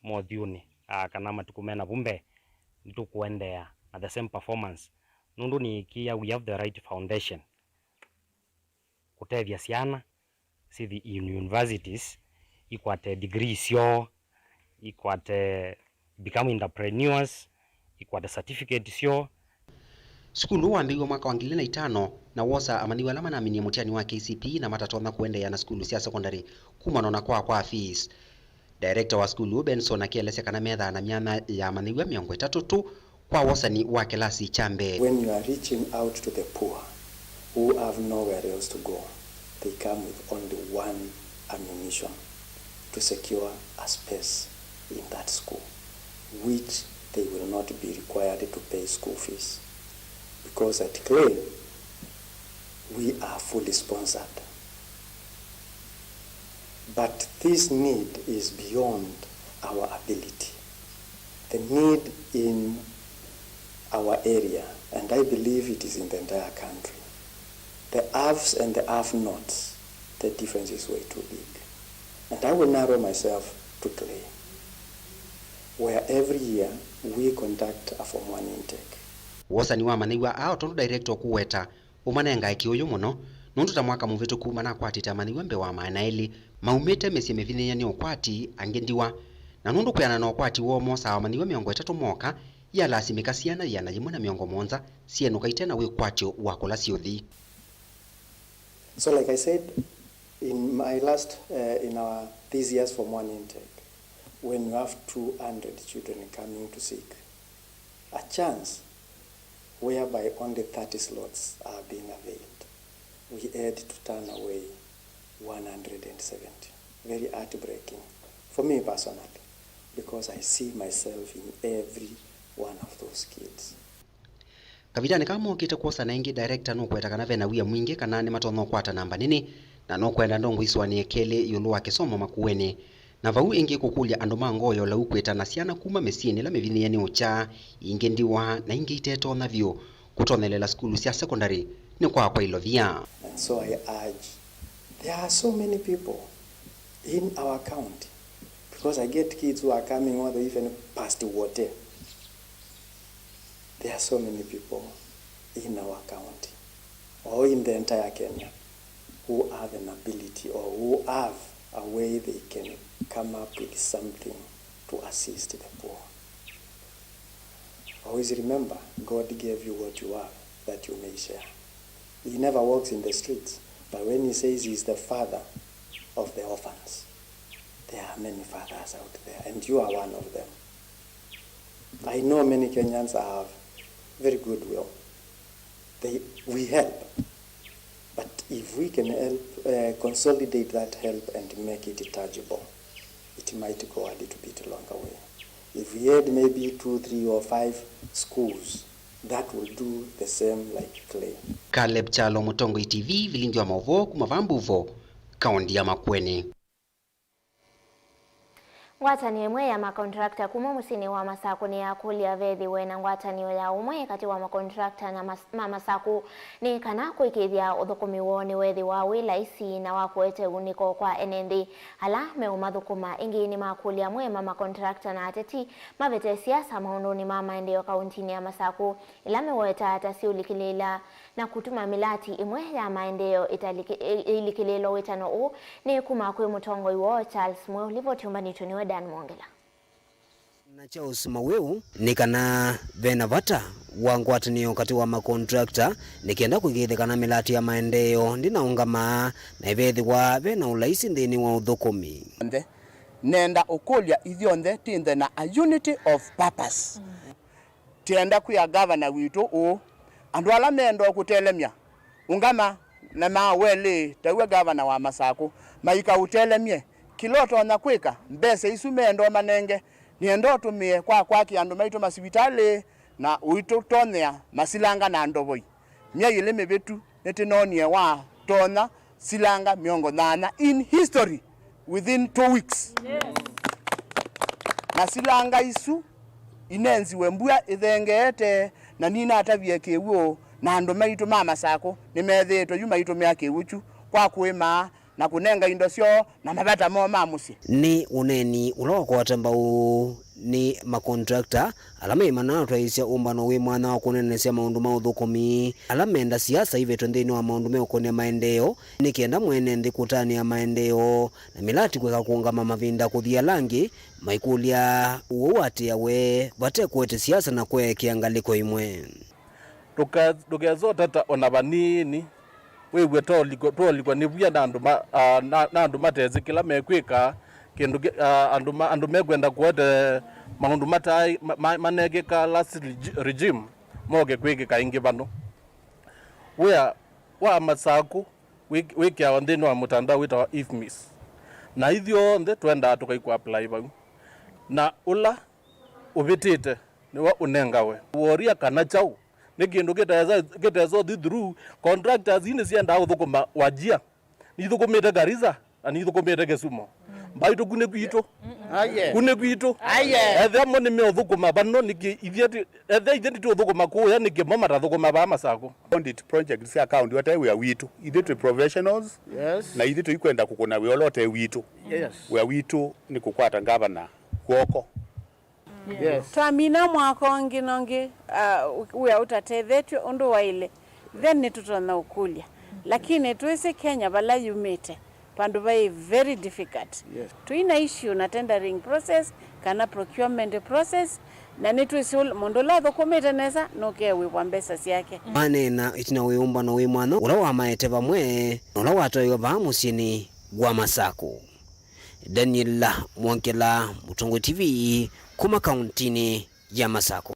modhiuni kana matuko mena bumbe nitukuendea at the same performance nundu ni kia we have the right foundation kutevya siana si the universities ikwate degrees yo ikwate become entrepreneurs ikwate certificates yo. Skulu waambiwa mwaka wa 2005 na wosa amaniwa alama na amini mutiani wa KCP na matatona kuendea na skulu sia secondary kumanona kwa fees. Director wa skulu Benson akieleza kana medha na miana ya amaniwa 300 kwa wasani wa kelasi chambe. When you are reaching out to the poor who have nowhere else to go, they come with only one ammunition to secure a space in that school, which they will not be required to pay school fees. Because at Clay, we are fully sponsored. But this need is beyond our ability. The need in our area, and I believe it is in the entire country, the haves and the have-nots, the difference is way too big. And I will narrow myself to Clay, where every year we conduct a Form 1 intake. Wasani wa maniwa ao tondo director kuweta umanenga ikiuyu muno nundu ta mwaka muvitu kuma na kwatita maniwa mbe wa maanaili maumite mesie mevine ni okwati angendiwa na nundu kuyana na okwati womo sawa maniwa 300 moka ya lasimika siana yana yimwe na 700 sienuka itena we kwatio wakola siothi. So like I said in my last this year's Form 1 intake, when you have 200 children coming to seek a chance whereby only 30 slots are being availed, we had to turn away 170. Very heartbreaking for me personally, because I see myself in every one of those kids. Kavitani kama okite kuosa na ingi director no kweta kana vena wia mwingi kana ni matono kwata namba nini na no kwenda ndongo iswani ekele yulu wake somo makuweni na vau ingi kukulya andu mangoyo la ukweta na siana kuma mesini la mevini ni ucha ingi ndiwa na ingi iteto navyo kutonelela skulu sia secondary ni kwa ilovia. And so I urge, there are so many people in our county, because I get kids who are coming all the way even past water. There are so many people in our county or in the entire Kenya who have an ability or who have a way they can come up with something to assist the poor. Always remember, God gave you what you have that you may share. He never walks in the streets, but when he says he's the father of the orphans, there are many fathers out there, and you are one of them. I know many Kenyans have very good will. We help, but if we can help consolidate that help and make it tangible, it might go a little bit longer way. If we had maybe 2, 3 or 5 schools, that will do the same like Clay. Caleb Chalo, Mutongo TV, Vilingi wa Mauvoo, Mauvoo, kaunti ya Makueni. Ngwatanio imwe ya makontrakta kuma musini wa Masaku ni ya kulia vethi wena ngwatanio ya umwe kati wa makontrakta na Masaku ni kana kuikithia uthukumi woni wethi wa wila isi na wakuete uniko kwa enendi ala meumathukuma ingi ni makulia mwema makontrakta na ateti mavete siasa maunduni mama endio kauntini ya Masaku ila meweta atasi ulikilila na kutuma milati imwe ya maendeo ilikililo wetano u ni kuma kwe Mutongo iwo Charles Mwe livoti umbanitu niwe Dan Mwongela. Na Charles Mauvoo ni kana vena vata wa ngwatanio kati wa makontrakta nikienda kuigithikana milati ya maendeo ndinaungama na ivethi wa vena ulaisi nthini wa uthukumi nenda ukulia ithionthe tinthe na a unity of purpose tienda kuya governor witu u andu ala mendo kutelemia ungama na mawele tawe governor wa Masaku maika utelemie kiloto na kwika mbese isu mendo manenge niendo tumie kwa kiandu maitu masibitali na uito tonea masilanga na ndovoi mia yele mebetu netinonie wa tona silanga miongo nana in history within 2 weeks. Yes. Na silanga isu inenzi wembua ithengeete na nina atavie kewo na ndo maitu mama sako nimethetwe yuma itu myake uchu kwa kuima na kunenga indo sio na mabata mo mamusi ni uneni uloko atambau ni makontrakta alame imana twaisya umbano wi mwana wa kunenesia maundu ma uthukumi alamenda siasa ivetwe nthini wa maundu me ukone maendeo nikienda mwene nthi kutania maendeo na milati kweka kuungama mavinda kuthia langi maikulia uwatia we vate kwete siasa na kwe kiangaliko imwe tukazota ta ona vanini wewe toliko ni vya na andu matezi kila mekwika kindu andu megwenda kuote maundu matai manege ka last regime moge kwiki kaingi bano wa Masaku wiki ya ndini wa mutandao wita ifmis na hivyo nde twenda tukaiku apply bau na ula ubitite ni wa unengawe woria kana chau ni kindu getazo through contractors ini sienda uthukuma wajia ni thukumite Garissa ani thukumite Kisumu mbaito kune kwito kune kwito ethe mo ni me uthukuma bano niki ithiati ethe ithiati uthukuma ku ya niki mo matathukuma ba Masaku audit project cia account wate we witu ithitu professionals. Yes. Na ithitu ikwenda kukuna we olote witu. Yes. We witu ni kukwata governor kuoko. Yes. Twamina mwako nginongi we utatethetwe undu waile then nitutona ukulia lakini tuise Kenya bala yumete pandu vai very difficult. Yes. Tuina issue na tendering process kana procurement process na nituise mondola dokumenta nesa nokewe kwa mbesa siake manena itina weumba no we mwana ula wa maete bamwe ula watoyo ba musini gwa Masaku. Daniel Mwongela, Mutongo TV, kuma kauntini ya Masaku.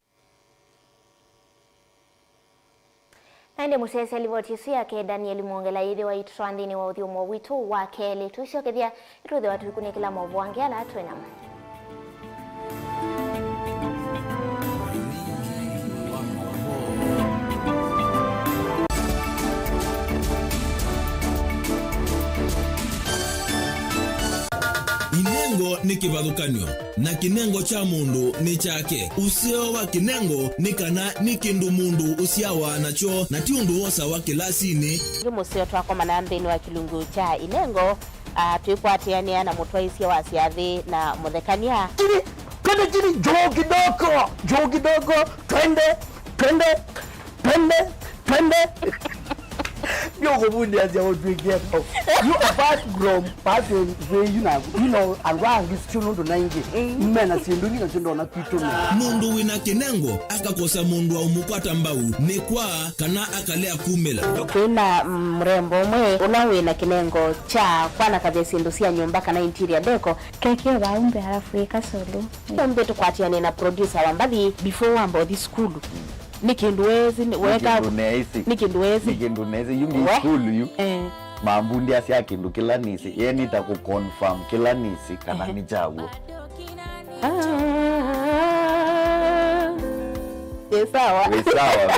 Nande musese livotisi yake Daniel Mwongela yithi wa itwandini wa uthiomo witu wa kele tushokethia ituthe watu kunikila Mauvoo angela twenama. Kinengo ni kivathukanio na kinengo cha mundu ni chake. Usio wa kinengo ni kana ni kindu mundu usiawa nacho na ti undu wosa wa kilasini. Musio twakoma na nthini wa kilungu cha inengo twikwatiania na mutwaisia wa siathi na muthekania Kene jo kidogo twende Yo bundi aja otwikia you apart from passing where you know around this chunu ndo nangi mena sindu ni ndo na kitu mundu wina kinengo akakosa mundu wa umukwata mbau ni kwa kana akalea kumela kuna mrembo mwe unawina kinengo cha kwana kaze sindu sia nyumba kana interior deco keke waumbe halafu ikasolo mbe tukwatiane na producer wa mbali before wambo this school nikinduwezi weka nikinduwezi yumi school yu mambundi asya kindu kila nisi yeni ta ku confirm kila nisi kana ni chaguo sawa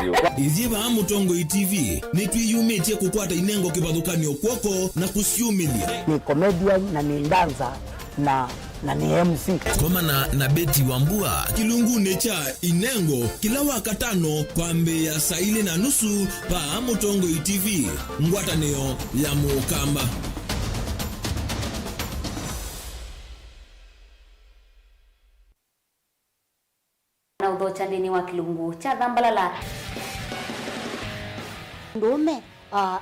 vyo Iziva Mutongo TV nitwiyumitie kukwata inengo kibadhukanio kwoko na kusiumilia ni comedian na ni danza na ni MC komana na Beti Wambua kilungune cha inengo kila wakatano kwa Mbeya saa 4:30 pa Mutongo TV ngwatanio ya Mukamba. na udhocha ndini wa kilungu cha dhambalala ndume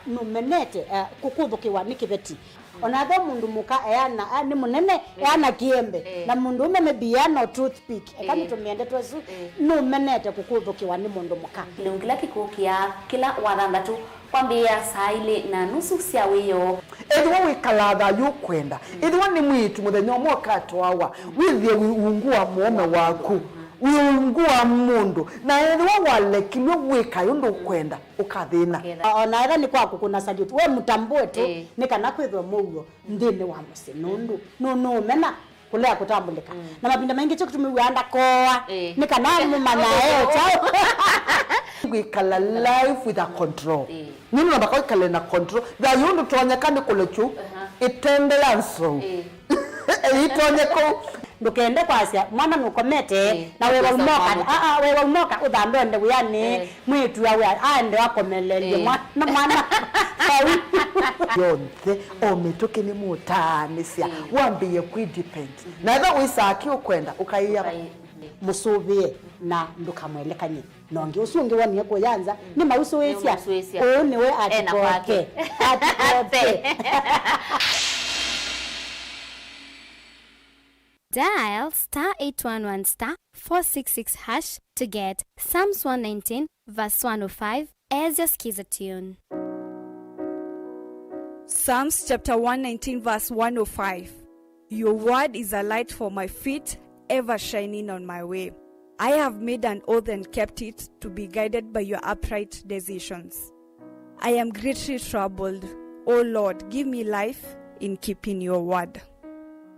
numenete kukudhukiwa nikiveti onathe mundu muka eana ni munene eana kiembe na mundu ume mebiano toothpick ekamitumende twesu numenete kukudhukiwa ni mundu muka kilungila kikukia kila wathandatu kwambia saa 4:30 cia wiyo ethiwa wikalatha yukwenda ethiwa ni mwitu muthenya umwe katwawa withie wiungua muome waku wiungua mundu na ethiwa walekilwe wika yundu kwenda ukathina ona era ni kwaku kuna salute we mutambue tu ni kana kwithwa mugo ndini wa musi nundu no mena kulea kutambulika na mapinda mengi cyo kutumiwanda koa ni kana mumana chao wikala life with a control nini nabaka wikala na control da yundu tonyekane kulechu itende yanso itonyeko ndukende kwasya mwana nukomete na wewe umoka wewe umoka udhambe nde uyani mwitu yawe ande wakomelele mwana sawi yonte ometoke ni mutanisia wambiye ku depend na eba wisaki ukwenda ukaiya musubie na ndukamwelekanye nonge usunge wani yako yanza ni mauso wesya one we atikoke Dial *811*466# to get Psalms 119 verse 105 as your skiza tune. Psalms chapter 119 verse 105. Your word is a light for my feet, ever shining on my way. I have made an oath and kept it to be guided by your upright decisions. I am greatly troubled. O Lord, give me life in keeping your word.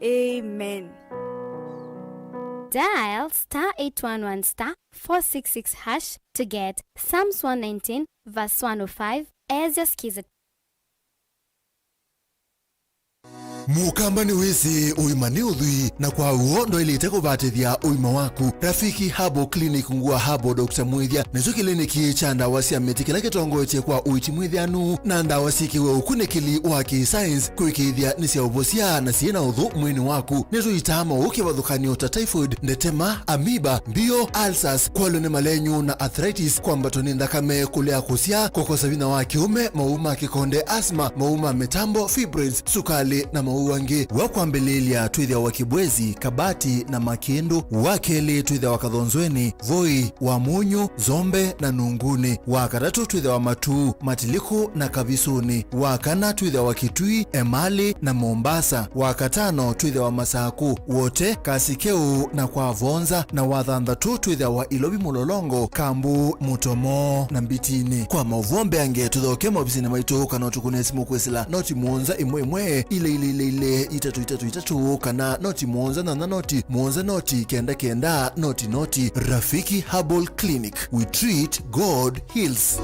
Amen. Dial *811*466# to get Psalms 119 verse 105 as your skiza. Mukamba ni wezi uimani udhui na kwa uondo ili iteko batithia uima waku Rafiki Habo Clinic ngua Habo Dr. Mwithia nezo kliniki cha ndawa cia miti kila kitongotie kwa uiti mwithianu na ndawa sikiwe ukunikili wa ki-science kuikithia ni cia ubosia na ciena uthu mwini waku nezo itama ukivadhukanio ta typhoid, ndetema, amiba, mbio, ulcers, kwalone malenyu na arthritis kwa mbatoni ndakame kulea kusia kokosa vina wa kiume, mauma kikonde, asma, mauma metambo, fibroids, sukali na mauange wakwambelelia twithia wa kibwezi, kabati na makindu wakeli twithia wa kathonzweni, voi, wa munyu, zombe na nunguni, wakatatu twithia wa matu, matiliku na kavisuni, wakana twithia wa kitui, emali na Mombasa, wakatano twithia wa masaku wote kasikeu na kwa vonza, na wathandatu twithia wa ilobi mulolongo, kambu, mutomo na mbitini. Kwa mauvombe ange tuthoke mobisini maitu kana tukunesi mukwesila noti muonza imwe ile itatu kana noti muonza na noti muonza noti kenda noti. Rafiki Herbal Clinic, we treat, God heals.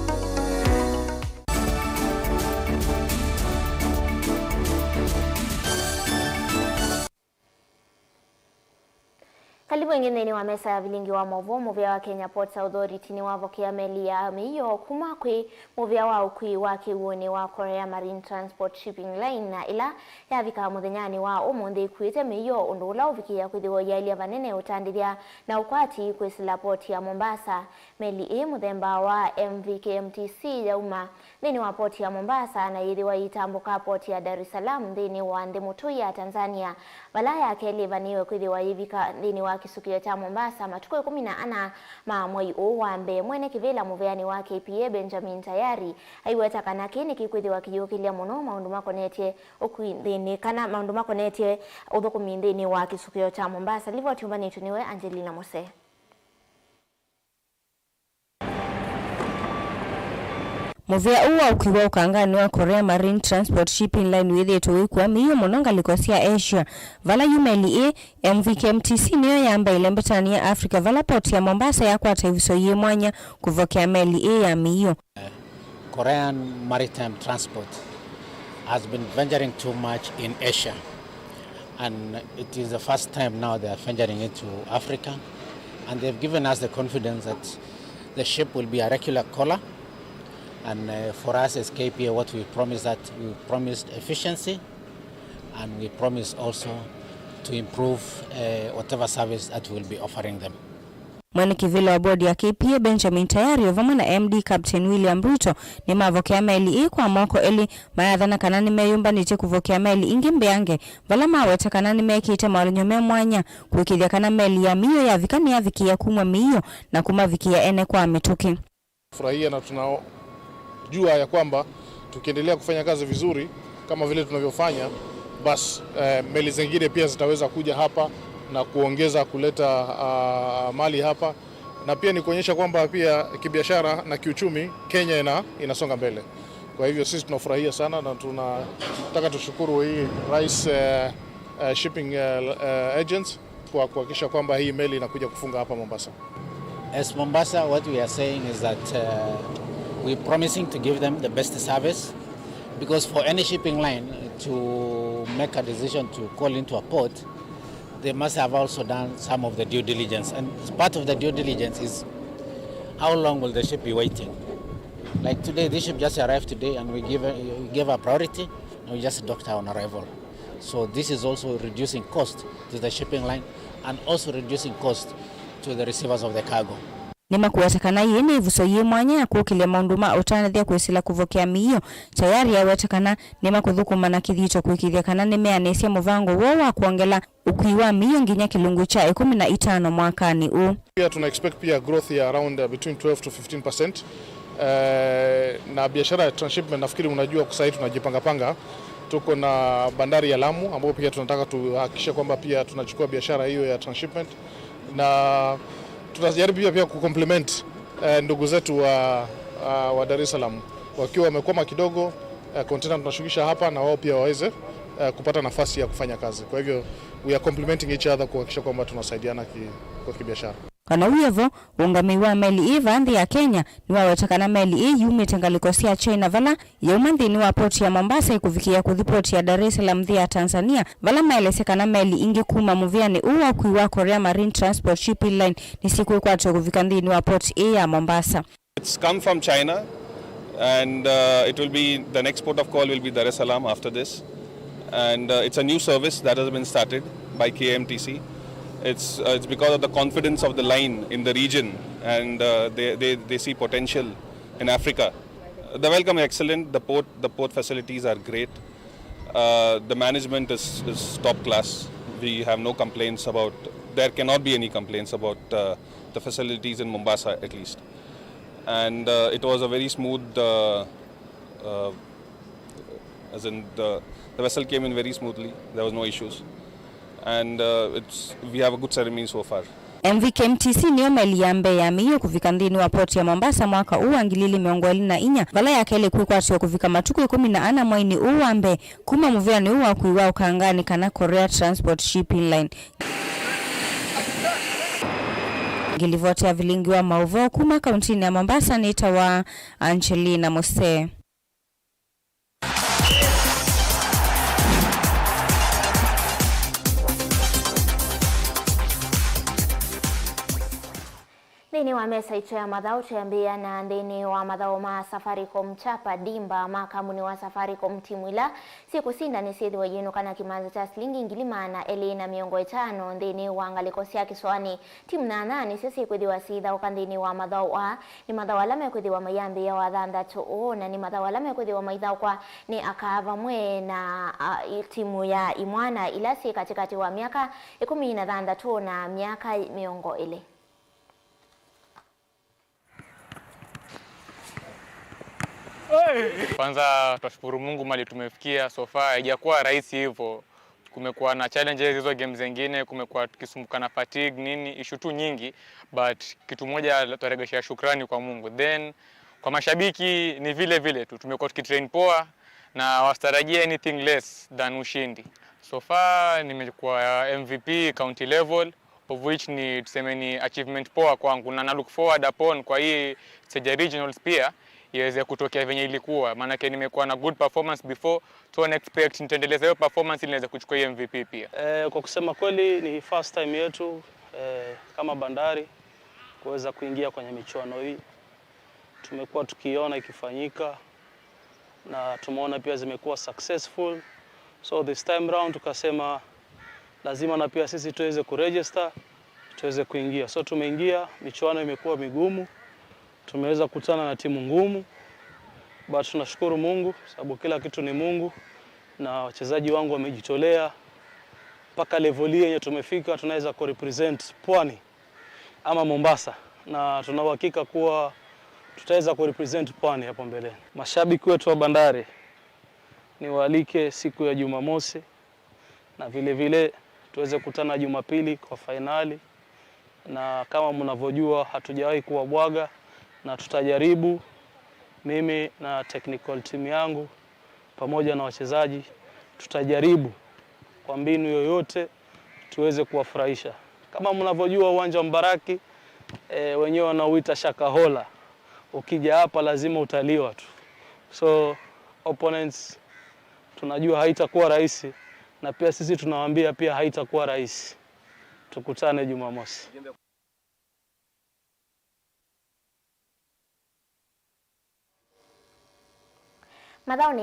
Karibu wengine ni wa mesa ya Vilingi wa Mauvoo muvia wa Kenya Ports Authority ni wavokia meli ya miyo kuma kwi muvia wa ukui wake uone wa Korea Marine Transport Shipping Line na ila ya vika muthenyani wa umundi kuite miyo undula uvikia kwithiwa yaili ya vanene utandithia na ukwati kwisila port ya Mombasa. Meli muthemba wa MVKMTC yauma thini wa port ya Mombasa na yithiwa itambuka port ya Dar es Salaam thini wa Ndimutu ya Tanzania. Balaya keli vaniwe kwithiwa yivika thini wa kisukio cha Mombasa matuko 14 ma mwei wa mbe mwene kivela muveani wa KPA Benjamin Tayari aiweta kana kini kikwithiwa kijukilia muno maundu makonetie okuindini kana maundu makonetie uthukumindini wa kisukio cha Mombasa. Livo tumbani tuniwe Angelina Mose. Muvea uwa ukiwa ukangani wa Korea Marine Transport Shipping Line withe kwa miyo mononga likosia Asia. Vala yumeli MVKMTC niyo yamba ilembetani ya Afrika vala port ya Mombasa ya kwa taiviso ye mwanya kuvokea meli ya miyo. Korean Maritime Transport has been venturing too much in Asia. And it is the first time now they are venturing into Africa. And they've given us the confidence that the ship will be a regular caller. And for us as KPA, what we promised we promised efficiency, and we promised also to improve whatever service that we'll be offering them. Mwenyekiti wa bodi ya KPA Benjamin Tayari ovama na MD Captain William Ruto ni mavokea meli kwa moko eli mayadhana kanani meyumba nije kuvokea meli ingimbeange vala maweta kanani mekite mawalinyome mwanya kuikidhia kana meli ya miyo ya vikani ya vikia kumwa miyo na kuma vikia ene kwa mituki. Furahia na tunajua ya kwamba tukiendelea kufanya kazi vizuri kama vile tunavyofanya, basi meli zingine pia zitaweza kuja hapa na kuongeza kuleta mali hapa, na pia ni kuonyesha kwamba pia kibiashara na kiuchumi Kenya inasonga mbele. Kwa hivyo sisi tunafurahia sana na tunataka tushukuru hii Rais Shipping Agents kwa kuhakikisha kwamba hii meli inakuja kufunga hapa Mombasa. As Mombasa, what we are saying is that we're promising to give them the best service, because for any shipping line to make a decision to call into a port, they must have also done some of the due diligence. And part of the due diligence is how long will the ship be waiting. Like today, this ship just arrived today and we gave a priority and we just docked on arrival. So this is also reducing cost to the shipping line and also reducing cost to the receivers of the cargo. Nima kuwatakana yene ivuso ye mwanya ya kukilia maunduma otana dhia kuesila kuvokea miyo. Tayari ya watakana nima kuthukuma na kithito kuikithia kana nimea nesia muvango wawa kuangela ukiwa miyo nginya kilungu cha 15 mwakani u. Pia tuna expect pia growth ya around between 12 to 15%. Na biashara ya transshipment nafikiri unajua kwa sasa tunajipanga. Tuko na bandari ya Lamu ambapo pia tunataka tuhakikisha kwamba pia tunachukua biashara hiyo ya transshipment, na tunajaribu pia kucomplement ndugu zetu wa Dar es Salaam wakiwa wamekwama kidogo, container tunashukisha hapa na wao pia waweze kupata nafasi ya kufanya kazi. Kwa hivyo we are complementing each other kuhakikisha kwamba tunasaidiana kwa kibiashara. Kana uyevo ungamiwa meli ivandi ya Kenya niwa watakana meli yumetangalikosia China vala yaumandi niwa port ya Mombasa ikuvikia kuthipoti ya Dar es Salaam ya Tanzania vala maelesekana meli ingi kuma muviani uwa kuiwa Korea Marine Transport Shipping Line nisiku kwa chokuvikandi niwa port ya Mombasa. It's come from China and it will be the next port of call will be Dar es Salaam after this, and it's a new service that has been started by KMTC. It's because of the confidence of the line in the region, and they see potential in Africa. The welcome is excellent. The port facilities are great. The management is top class. We have no complaints about. There cannot be any complaints about the facilities in Mombasa at least. And it was a very smooth. As in the vessel came in very smoothly. There was no issues. And we have a good ceremony so far. MVKMTC niyo meli ya mbe ya miyo kufika ndini wa port ya Mombasa mwaka uangilili miongoli na inya vala ya kele kuikwa tuwa kufika matuku 14 mwaini uambe kuma muvea ni uwa kuiwa ukangani kana Korea Transport Shipping Line. Gilivote ya Vilingi wa Mauvoo kuma kauntini ya Mombasa ni itawa Angelina Mose. Ndini wa mesa ito ya madhao tuyambia na ndini wa madhao ma Safaricom chapa dimba makamuni wa Safaricom timwila siku sinda ni sithi wa jinu kana kimanza cha silingi ngilima na elina miongo 5 ndini wa ngalikosia kiswani timu na nani sisi kwethi wa sitha ukandini wa madhao wa ni madhao alame kwethi wa mayambi ya wadhanda to na ni madhao alame kwethi wa maidhao kwa ni akava mwe na timu ya imwana ilasi katikati wa miaka 13 na miaka miongo ile. Kwanza tunashukuru Mungu mali tumefikia so far. Haijakuwa rahisi hivyo. Kumekuwa na challenges hizo games zingine, kumekuwa tukisumbuka na fatigue nini, issue tu nyingi, but kitu moja tutaregesha shukrani kwa Mungu. Then Kwa mashabiki ni vile vile tu, tumekuwa tukitrain poa na wastarajia anything less than ushindi. So far nimekuwa MVP county level, of which ni tuseme ni achievement poa kwangu, na look forward upon kwa hii stage regionals pia iweze kutokea venye ilikuwa, maana yake nimekuwa na good performance before, so expect nitaendeleza hiyo performance ili niweze kuchukua hiyo MVP pia. Kwa kusema kweli ni first time yetu kama Bandari kuweza kuingia kwenye michuano hii. Tumekuwa tukiona ikifanyika na tumeona pia zimekuwa successful, so this time round tukasema lazima na pia sisi tuweze kuregister, tuweze kuingia. So tumeingia, michuano imekuwa migumu, tumeweza kukutana na timu ngumu, but tunashukuru Mungu sababu kila kitu ni Mungu, na wachezaji wangu wamejitolea mpaka level hii yenye tumefika. Tunaweza kurepresent Pwani ama Mombasa, na tuna uhakika kuwa tutaweza kurepresent Pwani hapo mbele. Mashabiki wetu wa Bandari ni waalike siku ya Jumamosi, na vile vile tuweze kukutana Jumapili kwa finali, na kama mnavyojua hatujawahi kuwabwaga, na tutajaribu, mimi na technical team yangu pamoja na wachezaji tutajaribu kwa mbinu yoyote tuweze kuwafurahisha. Kama mnavyojua uwanja wa Mbaraki wenyewe wanauita Shakahola, ukija hapa lazima utaliwa tu. So opponents tunajua haitakuwa rahisi, na pia sisi tunawaambia pia haitakuwa rahisi. Tukutane Jumamosi. Madhaoni